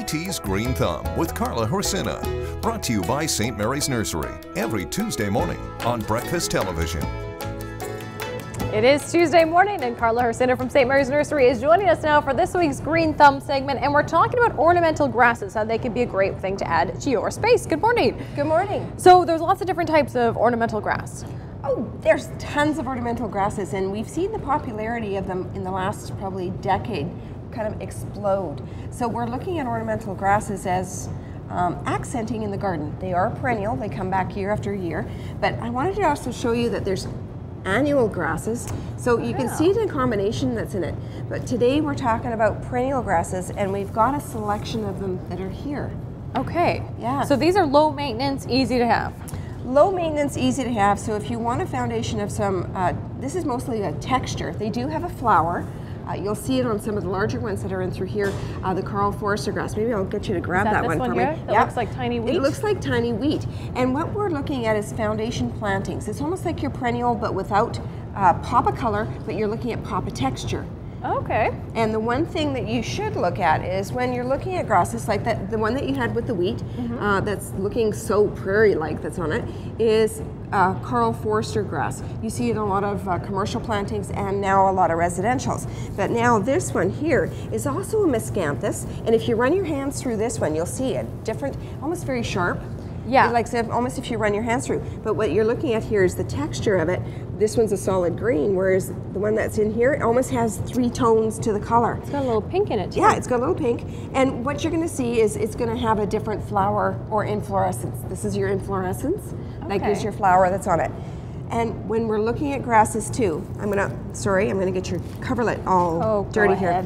CT's Green Thumb with Carla of brought to you by St. Mary's Nursery every Tuesday morning on Breakfast Television. It is Tuesday morning and Carla of St from St. Mary's Nursery is joining us now for this week's Green Thumb segment, and we're talking about ornamental grasses, how they can be a great thing to add to your space. Good morning. Good morning. So there's lots of different types of ornamental grass. Oh, there's tons of ornamental grasses, and we've seen the popularity of them in the last probably decade kind of explode. So we're looking at ornamental grasses as accenting in the garden. They are perennial, they come back year after year, but I wanted to also show you that there's annual grasses, so you can see the combination that's in it. But today we're talking about perennial grasses, and we've got a selection of them that are here. Okay. Yeah. So these are low maintenance, easy to have. Low maintenance, easy to have. So if you want a foundation of some, this is mostly a texture. They do have a flower. You'll see it on some of the larger ones that are in through here, the Carl Forester grass. Maybe I'll get you to grab that one for me. It looks like tiny wheat. It looks like tiny wheat. And what we're looking at is foundation plantings. It's almost like your perennial, but without pop of color, but you're looking at pop of texture. Okay. And the one thing that you should look at is when you're looking at grasses like that, the one that you had with the wheat, that's looking so prairie-like that's on it, is Carl Forester grass. You see it in a lot of commercial plantings and now a lot of residentials. But now this one here is also a miscanthus, and if you run your hands through this one, you'll see it different, almost very sharp. Yeah. Like almost if you run your hands through. But what you're looking at here is the texture of it. This one's a solid green, whereas the one that's in here, it almost has 3 tones to the color. It's got a little pink in it too. Yeah, it's got a little pink. And what you're gonna see is it's gonna have a different flower or inflorescence. This is your inflorescence, like there's your flower that's on it. And when we're looking at grasses too, I'm gonna get your coverlet all dirty here.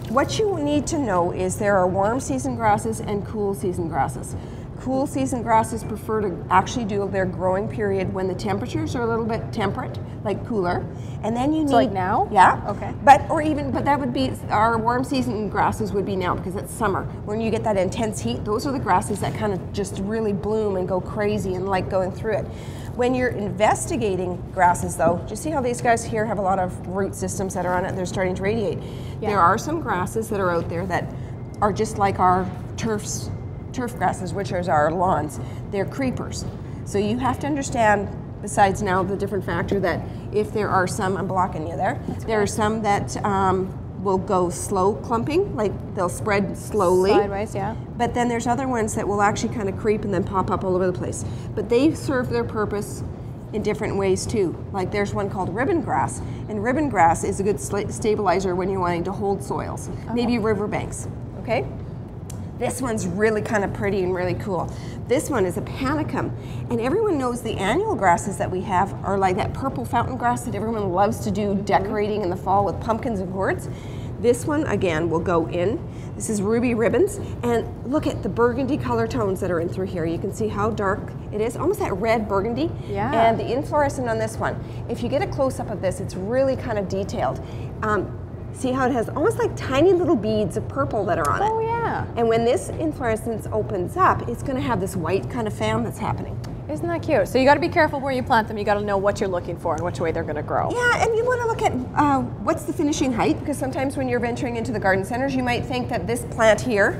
What you need to know is there are warm season grasses and cool season grasses. Cool season grasses prefer to actually do their growing period when the temperatures are a little bit temperate, like cooler, and then you need. So like now? Yeah. Okay. But that would be our warm season grasses would be now because it's summer. When you get that intense heat, those are the grasses that kind of just really bloom and go crazy and like going through it. When you're investigating grasses though, do you see how these guys here have a lot of root systems that are on it? They're starting to radiate. Yeah. There are some grasses that are out there that are just like our turf grasses, which are our lawns. They're creepers. So you have to understand, besides now the different factor, that if there are some, I'm blocking you there, there are some that will go slow clumping, like they'll spread slowly. Sideways, yeah. But then there's other ones that will actually kind of creep and then pop up all over the place. But they serve their purpose in different ways too. Like there's one called ribbon grass, and ribbon grass is a good stabilizer when you're wanting to hold soils, maybe riverbanks, okay? This one's really kind of pretty and really cool. This one is a panicum, and everyone knows the annual grasses that we have are like that purple fountain grass that everyone loves to do decorating in the fall with pumpkins and gourds. This one, again, will go in. This is ruby ribbons, and look at the burgundy color tones that are in through here. You can see how dark it is, almost that red burgundy. Yeah. And the inflorescence on this one, if you get a close-up of this, it's really kind of detailed. See how it has almost like tiny little beads of purple that are on it. Oh yeah. And when this inflorescence opens up, it's going to have this white kind of fan that's happening. Isn't that cute? So you got to be careful where you plant them. You got to know what you're looking for and which way they're going to grow. Yeah, and you want to look at what's the finishing height, because sometimes when you're venturing into the garden centers, you might think that this plant here,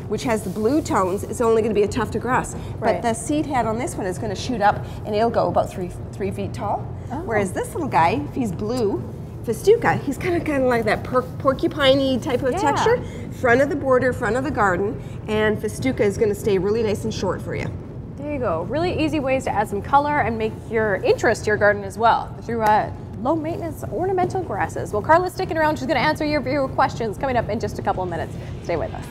which has the blue tones, is only going to be a tuft of grass. Right. But the seed head on this one is going to shoot up, and it'll go about 3 feet tall. Whereas this little guy, if he's blue, Festuca, he's kind of like that porcupine-y type of texture. Front of the border, front of the garden, and Festuca is going to stay really nice and short for you. There you go. Really easy ways to add some color and make your interest to your garden as well through low maintenance ornamental grasses. Well, Carla's sticking around. She's going to answer your viewer questions coming up in just a couple of minutes. Stay with us.